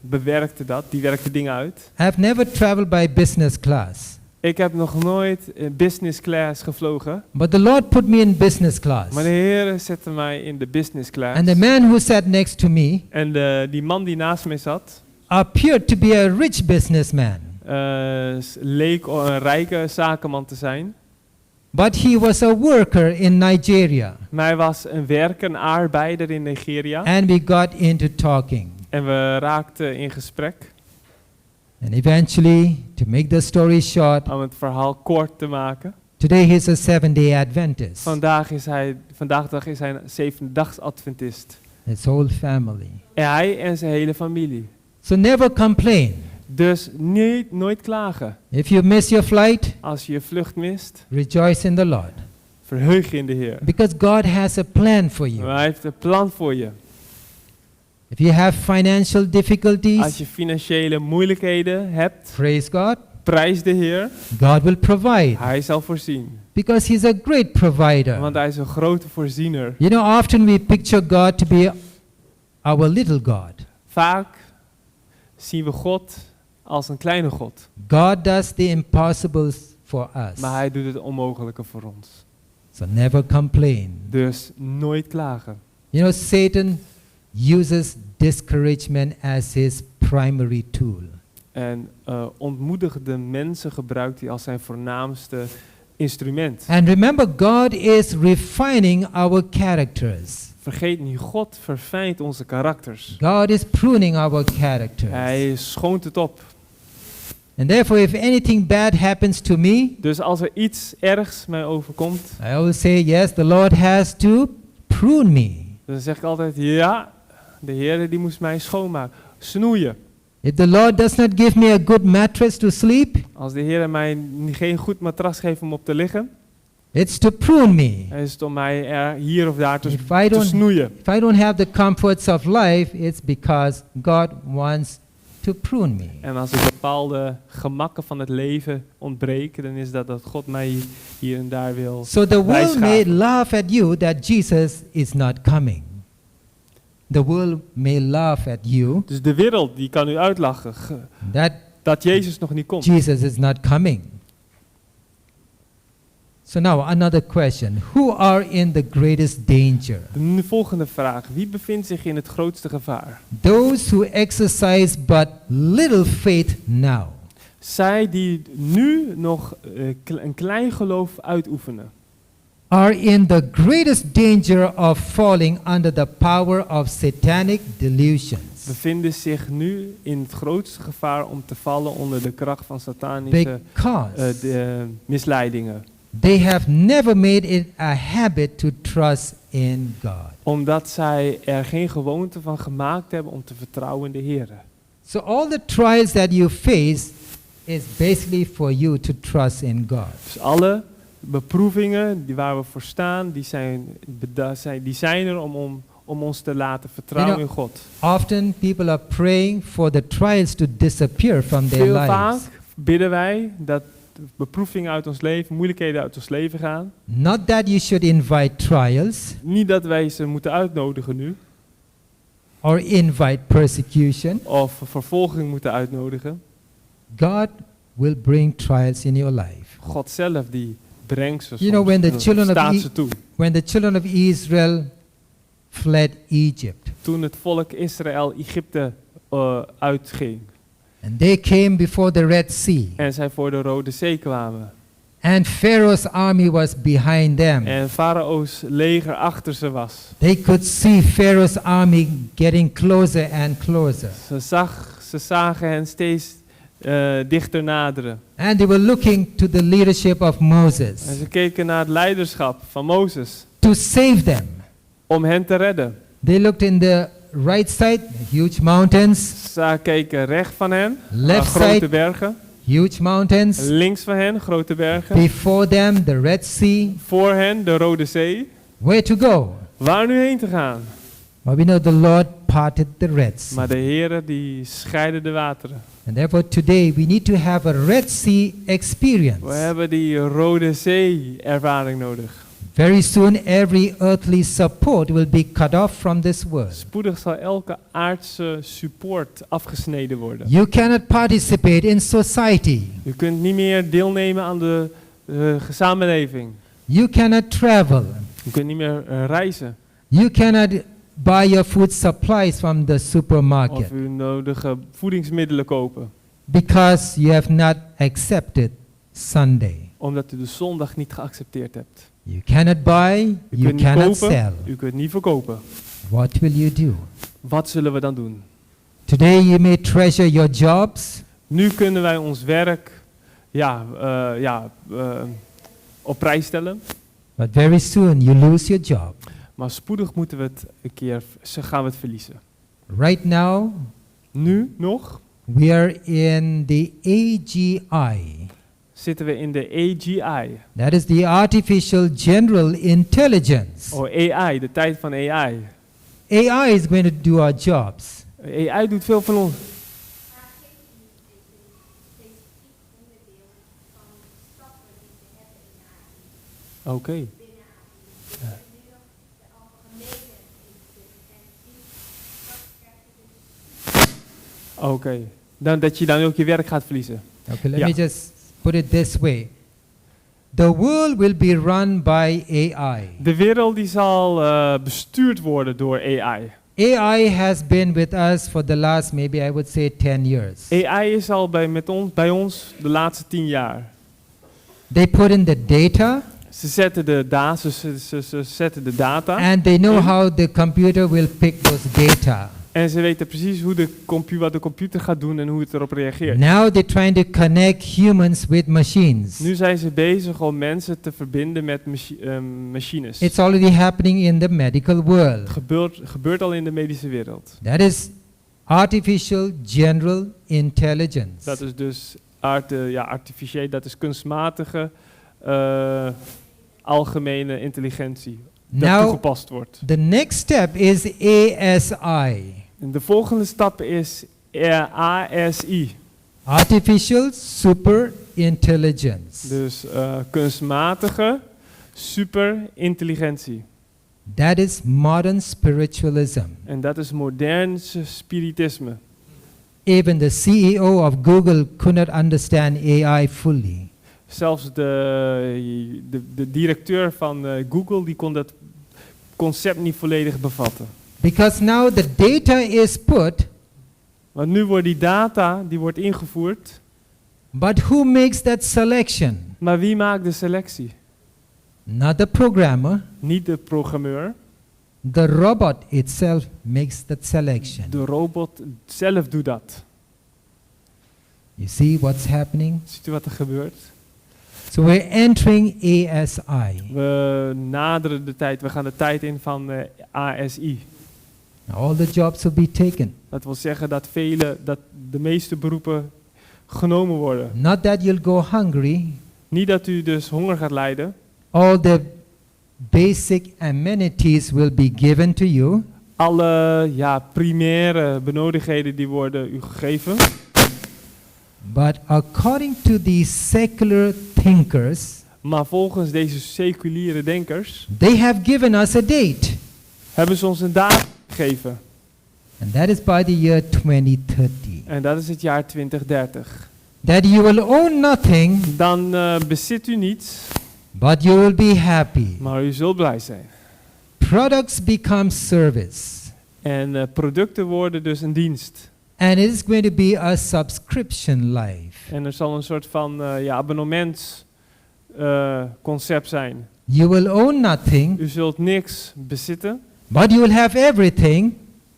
bewerkte dat. Die werkte dingen uit. I've never traveled by business class, Ik heb nog nooit business class gevlogen. but the Lord put me in business class. Maar de Heere zette mij in de business class. And the man who sat next to me En die man die naast mij zat, appeared to be a rich businessman, leek een rijke zakenman te zijn. but he was a worker in Nigeria. Maar hij was een werker, een arbeider in Nigeria. And we got into talking. En we raakten in gesprek. And eventually, to make the story short, Om het verhaal kort te maken. today he's a 7-day Adventist. Vandaag de dag is hij een zevende-dags Adventist. His whole family. En hij en zijn hele familie. So never complain. Dus nooit klagen. If you miss your flight, Als je je vlucht mist, rejoice in the Lord. verheug je in de Heer. Because God has a plan for Maar you. hij heeft een plan voor je. If you have financial Als difficulties, je financiële moeilijkheden hebt, praise God. prijs de Heer. God will provide. Hij zal voorzien. Because he's a great provider. Want hij is een grote voorziener. You know, often we picture God to be our little God. Vaak zien we God als een kleine God. God does the impossibles for us. Maar hij doet het onmogelijke voor ons. So never complain. Dus nooit klagen. You know, Satan uses discouragement as his primary tool. En ontmoedigde mensen gebruikt hij als zijn voornaamste instrument. And remember, God is refining our characters. Vergeet niet, God verfijnt onze karakters. God is pruning our characters. Hij schoont het op. And therefore, if anything bad happens to me, Dus als er iets ergs mij overkomt, I always say, yes, the Lord has to prune me. dan zeg ik altijd, ja, de Heer die moest mij schoonmaken. Snoeien. If the Lord does not give me a good mattress to sleep, Als de Heer mij geen goed matras geeft om op te liggen, it's to prune me. dan is het om mij er hier of daar If I te snoeien. If I don't have the comforts of life, it's because God wants to prune me. En als ik bepaalde gemakken van het leven ontbreek, dan is dat God mij hier en daar wil So the world may wijschaven. laugh at you that Jesus is not coming. The world may laugh at you Dus de wereld die kan u uitlachen that dat Jezus nog niet komt. Jesus is not coming. So now another question. Who are in the greatest danger? De volgende vraag. Wie bevindt zich in het grootste gevaar? Those who exercise but little faith now. Zij die nu nog een klein geloof uitoefenen. Are in the greatest danger of falling under the power of satanic delusions. Bevinden zich nu in het grootste gevaar om te vallen onder de kracht van satanische Because misleidingen. they have never made it a habit to trust in God. Omdat zij er geen gewoonte van gemaakt hebben om te vertrouwen in de Heer. So all the trials that you face is basically for you to trust in God. Dus alle beproevingen waar we voor staan, die zijn er om ons te laten vertrouwen in God. Often people are praying for the trials to disappear from their Veel lives. vaak bidden wij dat beproevingen uit ons leven, moeilijkheden uit ons leven gaan. Not that you should invite trials Niet dat wij ze moeten uitnodigen nu, or invite persecution. of vervolging moeten uitnodigen. God will bring trials in your life. God zelf die brengt ze You know, soms. when the En dan children of staat E- ze toe. When the children of Israel fled Egypt, Toen het volk Israël Egypte uitging and they came before the Red Sea, en zij voor de Rode Zee kwamen. and Pharaoh's army was behind them. En Farao's leger achter ze was. They could see Pharaoh's army getting closer and closer. Ze zagen hen steeds dichter naderen. And they were looking to the leadership of En Moses ze keken naar het leiderschap van Mozes to save them. om hen te redden. They looked in the right side, huge mountains, Ze keken recht van hen, Left grote side. bergen. huge mountains. Links van hen, grote bergen. Before them, the Red Sea. Voor hen, de Rode Zee. Where to go? Waar nu heen te gaan? Well, we know the Lord parted the Red Sea. Maar de Heere die scheidde de wateren. And therefore today we need to have a Red Sea experience. We hebben die Rode Zee ervaring nodig. Very soon every earthly support will be cut off from this world. Spoedig zal elke aardse support afgesneden worden. You cannot participate in society. U kunt niet meer deelnemen aan de samenleving. You cannot travel. U kunt niet meer reizen. You cannot buy your food supplies from the Of supermarket u nodige voedingsmiddelen kopen. because you have not accepted Sunday. Omdat u de zondag niet geaccepteerd hebt. You cannot buy, U you kunt niet cannot kopen, sell. u kunt niet verkopen. What will you do? Wat zullen we dan doen? Today you may treasure your jobs. Nu kunnen wij ons werk op prijs stellen. But very soon you lose your job. Maar spoedig moeten we het gaan we het verliezen. Right now, Nu nog we are in the AGI. zitten we in de AGI. That is the Artificial General Intelligence. Oh, AI, de tijd van AI. AI is going to do our jobs. AI doet veel van ons. Oké. Oké. Dan dat je dan ook je werk gaat verliezen. Okay, let Yeah. me just put it this way. The world will be run by AI. De wereld die zal bestuurd worden door AI. AI has been with us for the last maybe I would say 10 years. AI is al bij ons de laatste 10 jaar. They put in the data Ze zetten ze zetten de data and they know in. how the computer will pick those data. En ze weten precies hoe wat de computer gaat doen en hoe het erop reageert. Now they're trying to connect humans with machines. Nu zijn ze bezig om mensen te verbinden met machines. It's already happening in the medical world. Het gebeurt al in de medische wereld. That is artificial general intelligence. Dat is dus artificieel, dat is kunstmatige algemene intelligentie dat Now, toegepast wordt. the next step is ASI. En de volgende stap is ASI. Artificial super intelligence. Dus kunstmatige superintelligentie. That is modern spiritualism. En dat is modern spiritisme. Even the CEO of Google could not understand AI fully. Zelfs de directeur van Google die kon dat concept niet volledig bevatten. Because now the data is put, Want nu wordt die data die wordt ingevoerd, but who makes that selection? maar wie maakt de selectie? Not the programmer. Niet de programmeur. The robot itself makes that selection. De robot zelf doet dat. You see what's happening? Ziet u wat er gebeurt? So we're entering ASI. We naderen de tijd, we gaan de tijd in van ASI. All the jobs will be taken. Dat wil zeggen dat de meeste beroepen genomen worden. Not that you'll go hungry. Niet dat u dus honger gaat lijden. All the basic amenities will be given to you. Alle primaire benodigdheden die worden u gegeven. But according to these secular thinkers, Maar volgens deze seculiere denkers they have given us a date. hebben ze ons een datum gegeven. And that is by the year 2030. En dat is het jaar 2030. that you will own nothing, dan bezit u niets, but you will be happy. maar u zult blij zijn. Products become service. En producten worden dus een dienst. And it is going to be a subscription life. En er zal een soort van abonnementsconcept zijn. You will own nothing, U zult niks bezitten, but you will have everything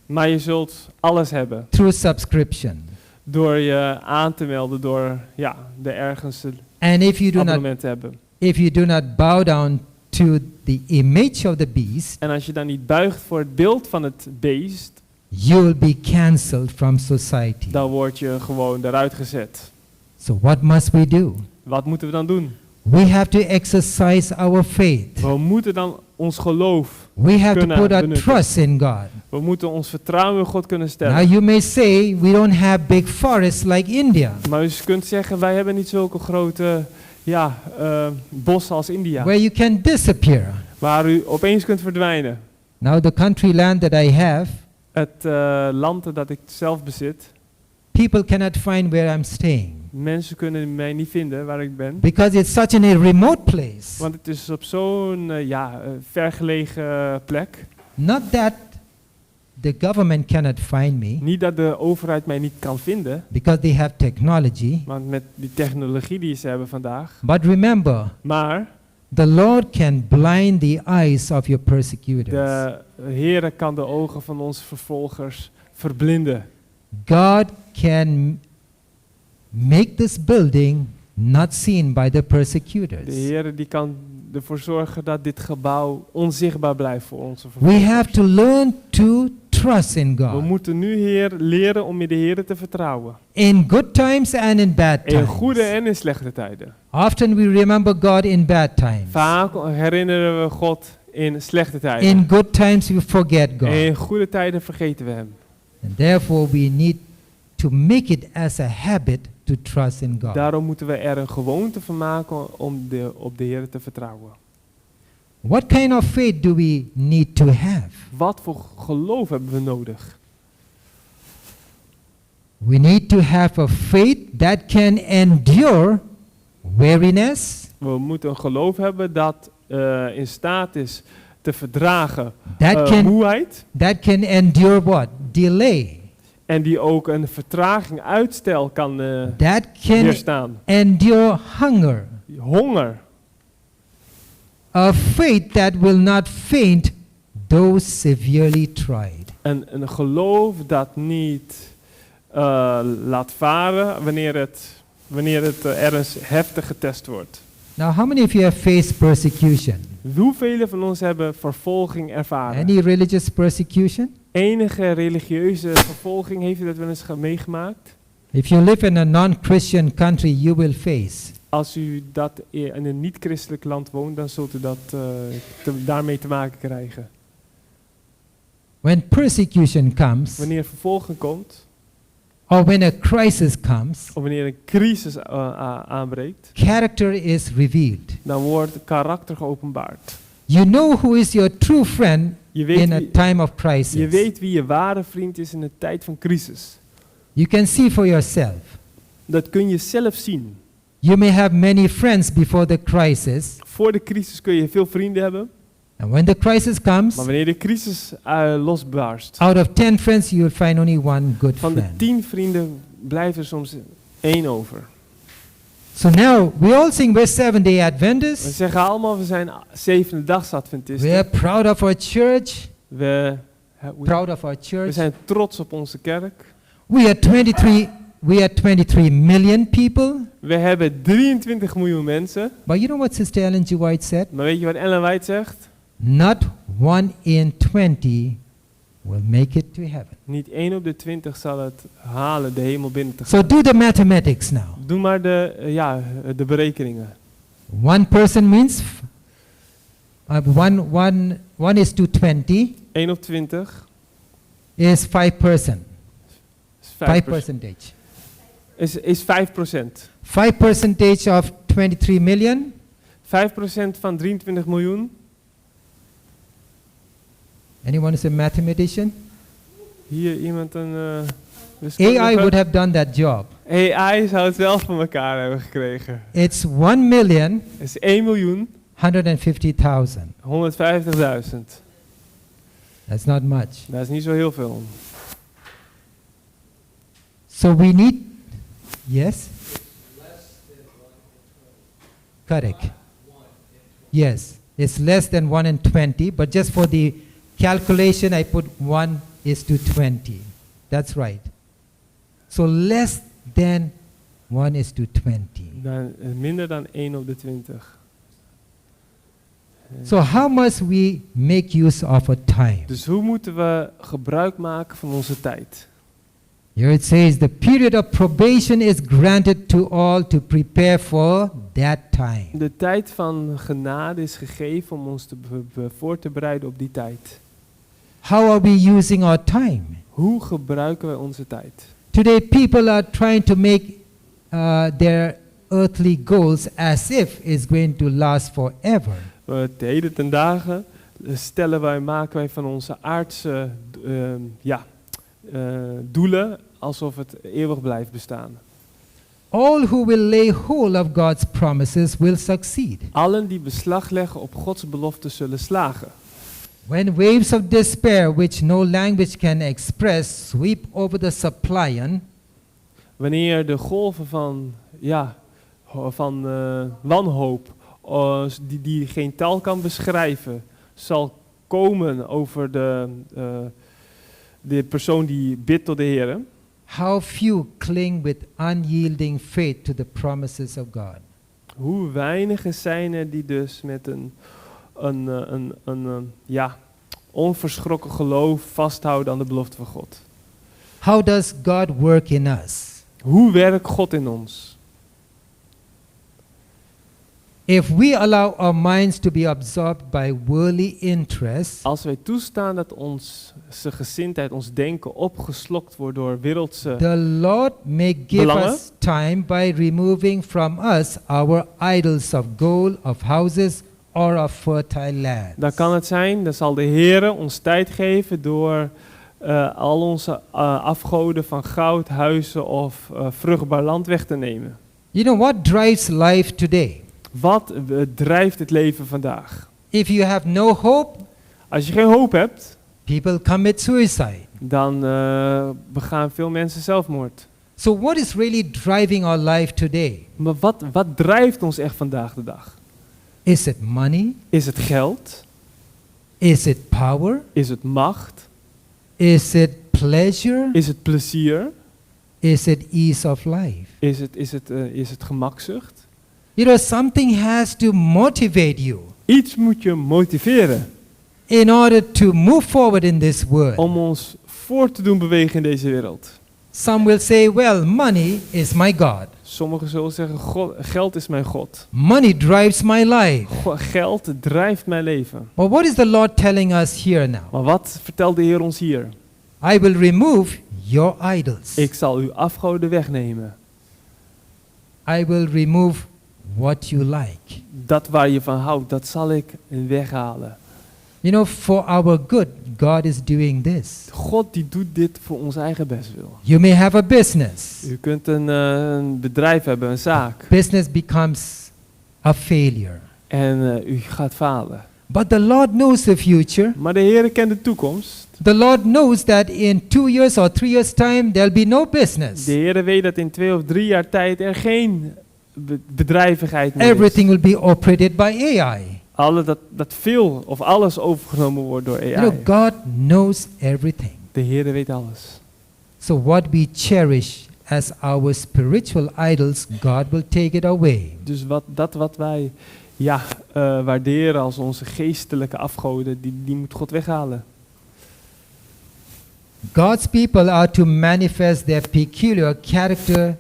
maar je zult alles hebben. through subscription. Door je aan te melden, door de ergens een And abonnement te hebben. if you do not bow down to the image of the beast, En als je dan niet buigt voor het beeld van het beest, you will be cancelled from society. dan word je gewoon eruit gezet. So what must we do? Wat moeten we dan doen? We have to exercise our faith. We moeten dan ons geloof, We have to kunnen put our benutten. trust in God. we moeten ons vertrouwen in God kunnen Now stellen. you may say we don't have big forests like India, Maar u kunt zeggen, wij hebben niet zulke grote bossen als India, where you can disappear. waar u opeens kunt verdwijnen. Now the country land that I have, Het land dat ik zelf bezit, people cannot find where I'm staying mensen kunnen mij niet vinden waar ik ben. because it's such a remote place. Want het is op zo'n vergelegen plek. Not that the government cannot find me Niet dat de overheid mij niet kan vinden, because they have technology, want met die technologie die ze hebben vandaag. but remember, Maar the Lord can blind the eyes of your persecutors. de Heere kan de ogen van onze vervolgers verblinden. God can make this building not seen by the De persecutors. Heere die kan ervoor zorgen dat dit gebouw onzichtbaar blijft voor onze We vervolgers. have to learn to trust in We God moeten nu, Heer, leren om in de Heere te vertrouwen. in good times and in bad In goede times. en in slechte tijden. Often we remember God in bad times. Vaak herinneren we God in slechte tijden. In good times we forget En God. in goede tijden vergeten we Hem. And therefore we need to make it as a habit to trust in God. Daarom moeten we er een gewoonte van maken om op de Heer te vertrouwen. What kind of faith do we need to have? Wat voor geloof hebben we nodig? We need to have a faith that can endure weariness, We moeten een geloof hebben dat in staat is te verdragen that moeheid. that can endure what? Delay. En die ook een vertraging, uitstel kan That can weerstaan. endure hunger. Honger. A faith that will not faint though severely tried. Een geloof dat niet laat varen wanneer het ergens heftig getest wordt. Now, how many of you have faced persecution? Hoeveel van ons hebben vervolging ervaren? Any religious persecution? Enige religieuze vervolging heeft u dat wel eens meegemaakt? If you live in a non-Christian country, you will face. Als u dat in een niet-christelijk land woont, dan zult u dat daarmee te maken krijgen. When persecution comes, Wanneer vervolging komt, or when a crisis comes, of wanneer een crisis aanbreekt, character is revealed. dan wordt het karakter geopenbaard. You know who is your true friend Je weet, in a time of je crisis. weet wie je ware vriend is in een tijd van crisis. You can see for yourself. Dat kun je zelf zien. You may have many friends before the crisis, Voor de crisis kun je veel vrienden hebben, and when the crisis comes, maar wanneer de crisis losbarst, out of 10 friends, you will find only one good van de friend. 10 vrienden blijft er soms 1 over. So now we all sing we're Seventh-day We Adventists. zeggen allemaal, we zijn zevende-dags We are Adventisten. proud of our church. We Proud of our church. zijn trots op onze kerk. We are 23 million people. We hebben 23 miljoen mensen. But you know what Sister Ellen G. White said? Maar weet je wat Ellen White zegt? Not 1 in 20 will make it to heaven. Niet 1 op de 20 zal het halen de hemel binnen te gaan. So do the mathematics now. Doe maar de berekeningen. 1 person means 1 is to 20 1 op 20 is 5%. is 5 5%. percentage. Is 5%. 5% of 23 million. 5% van 23 miljoen. Anyone is a mathematician? Hier iemand een wiskundige. AI would have done that job. AI zou het wel voor elkaar hebben gekregen. It's 1,150,000. Het is 1.150.000. That's not much. Dat is niet zo heel veel. So we need, yes? Correct. Yes, it's less than 1 in 20, but just for the calculation, I put 1:20. That's right. So less than 1:20. Minder dan 1 op de 20. So how must we make use of our time? Dus hoe moeten we gebruik maken van onze tijd? Here it says, the period of probation is granted to all to prepare for that time. De tijd van genade is gegeven om ons voor te bereiden op die tijd. How are we using our time? Hoe gebruiken wij onze tijd? Today, people are trying to make their earthly goals as if it's going to last forever. De heden ten dagen maken wij van onze aardse doelen alsof het eeuwig blijft bestaan. All who will lay hold of God's promises will succeed. Allen die beslag leggen op Gods beloften zullen slagen. When waves of despair, which no language can express, sweep over the suppliant, Wanneer de golven van wanhoop, die geen taal kan beschrijven, zal komen over de persoon die bidt tot de Heer. how few cling with unyielding faith to the promises of God. Hoe weinigen zijn er die dus met een onverschrokken geloof vasthouden aan de belofte van God. How does God work in us? Hoe werkt God in ons? If we allow our minds to be absorbed by worldly interests, Als wij toestaan dat onze gezindheid, ons denken opgeslokt wordt door wereldse... the Lord may give belangen. us time by removing from us our idols of gold, of houses, or of fertile land. Dan kan het zijn, dan zal de Heer ons tijd geven door al onze afgoden van goud, huizen of vruchtbaar land weg te nemen. You know what drives life today? Wat drijft het leven vandaag? If you have no hope, Als je geen hoop hebt, people commit suicide. dan begaan veel mensen zelfmoord. So what is really driving our life today? Maar wat drijft ons echt vandaag de dag? Is it money? Is het geld? Is it power? Is het macht? Is it pleasure? Is het plezier? Is it ease of life? Is het gemakzucht? You know, something has to motivate you Iets moet je motiveren in order to move forward in this world. om ons voor te doen bewegen in deze wereld. Some will say, well, money is my God. Sommigen zullen zeggen, geld is mijn God. Money drives my life. Geld drijft mijn leven. But what is the Lord telling us here now? Maar wat vertelt de Heer ons hier? I will remove your idols. Ik zal uw afgoden wegnemen. I will remove what you like. Dat waar je van houdt, dat zal ik weghalen. You know, for our good, God is doing this. God die doet dit voor ons eigen bestwil. You may have a business. U kunt een bedrijf hebben, een zaak. Business becomes a failure. En u gaat falen. But the Lord knows the future. Maar de Heer kent de toekomst. The Lord knows that in 2 years or 3 years' time, there'll be no business. De Heer weet dat in 2 of 3 jaar tijd er geen bedrijvigheid meer is. Everything will be operated by AI. Dat veel of alles overgenomen wordt door AI. You know, God knows everything. De Heer weet alles. So what we cherish as our spiritual idols, God will take it away. Dus wat wij waarderen als onze geestelijke afgoden, die moet God weghalen. God's people are to manifest their peculiar character,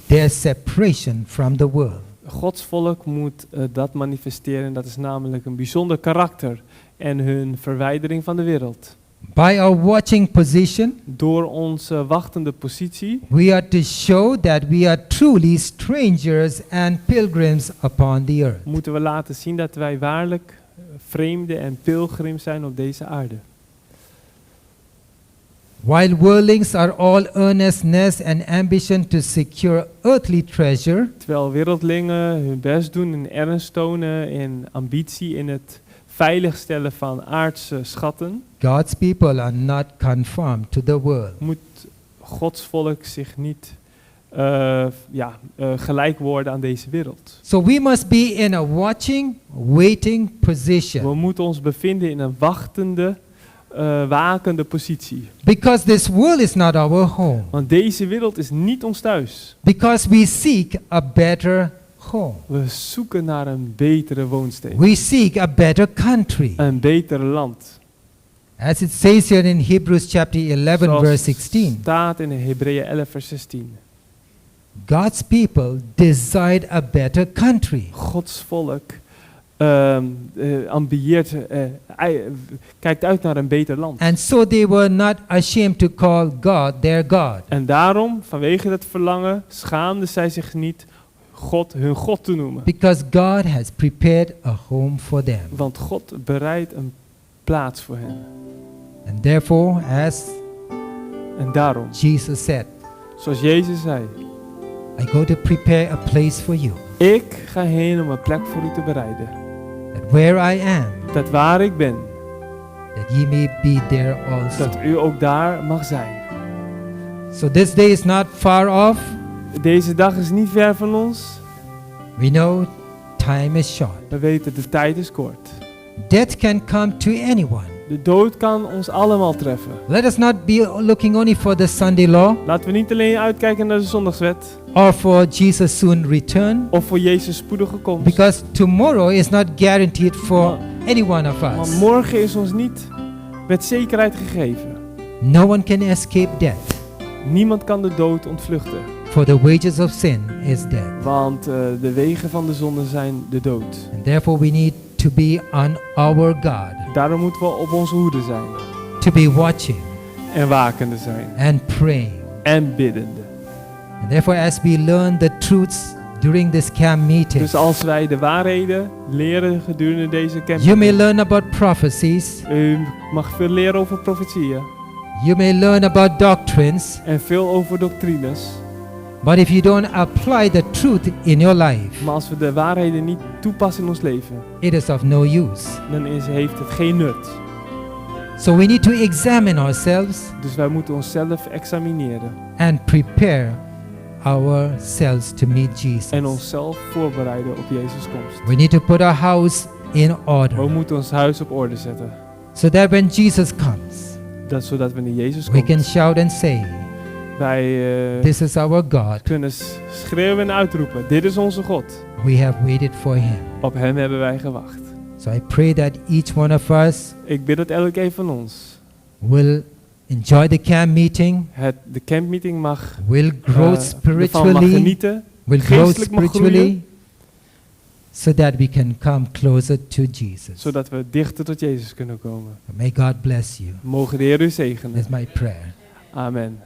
their separation from the world. Gods volk moet dat manifesteren. Dat is namelijk een bijzonder karakter en hun verwijdering van de wereld. By our watching position, Door onze wachtende positie we are to show that we are truly strangers and pilgrims upon the earth. moeten we laten zien dat wij waarlijk vreemden en pilgrims zijn op deze aarde. While worldlings are all earnestness and ambition to secure earthly treasure, Terwijl wereldlingen hun best doen en ernst tonen in ambitie in het veiligstellen van aardse schatten, God's people are not conformed to the world. moet Gods volk zich niet gelijk worden aan deze wereld. So we must be in a watching, waiting We position. moeten ons bevinden in een wachtende, wakende positie. Because this world is not our home. Want deze wereld is niet ons thuis. Because we seek a better home. We zoeken naar een betere woonsteek. We seek a better country. Een beter land. As it says here in Hebrews chapter 11 Zoals verse 16. staat in Hebreeën 11 vers 16. God's people desired a better country. Gods volk ambieert, kijkt uit naar een beter land. And so they were not ashamed to call God their God. En daarom, vanwege dat verlangen, schaamden zij zich niet God hun God te noemen. Because God has prepared a home for them. Want God bereidt een plaats voor hen. And therefore, as En daarom, Jesus said, zoals Jezus zei, I go to prepare a place for you, ik ga heen om een plek voor u te bereiden. that where I am, Dat waar ik ben, that ye may be there also. dat u ook daar mag zijn. So this day is not far off. Deze dag is niet ver van ons. We know time is short. We weten, de tijd is kort. Death can come to anyone. De dood kan ons allemaal treffen. Let us not be looking only for the Sunday law Laten we niet alleen uitkijken naar de zondagswet or for Jesus' soon return, of voor Jezus' spoedige komst. because tomorrow is not guaranteed for any one of Want us. morgen is ons niet met zekerheid gegeven. No one can escape death, Niemand kan de dood ontvluchten. for the wages of sin is death. Want de wegen van de zonde zijn de dood. And therefore we need to be on our guard, Daarom moeten we op onze hoede zijn. to be watching En wakende zijn. and praying. En biddende. And therefore as we learn the truths during this camp meeting, Dus als wij de waarheden leren gedurende deze you may camping. learn about prophecies, U mag veel leren over profetieën. you may learn about doctrines, En veel over doctrines. but if you don't apply the truth in your life, Maar als we de waarheden niet toepassen in ons leven, it is of no use. dan heeft het geen nut. So we need to examine ourselves Dus wij moeten onszelf examineren. and prepare ourselves to meet Jesus. En onszelf voorbereiden op Jezus' komst. We need to put our house in We order, moeten ons huis op orde zetten. so that when Jesus comes, Zodat wanneer Jezus we komt, can shout and say, wij this is our God. kunnen schreeuwen en uitroepen. Dit is onze God. We have waited for him. Op hem hebben wij gewacht. So I pray that each one of us Ik bid dat elk een van ons will enjoy the camp meeting, de campmeeting mag, will grow ervan mag spiritually, genieten. will grow geestelijk mag spiritually, groeien. so that we can come closer to Jesus. Zodat we dichter tot Jezus kunnen komen. May God bless you. Mogen de Heer u zegenen. That's my prayer. Amen.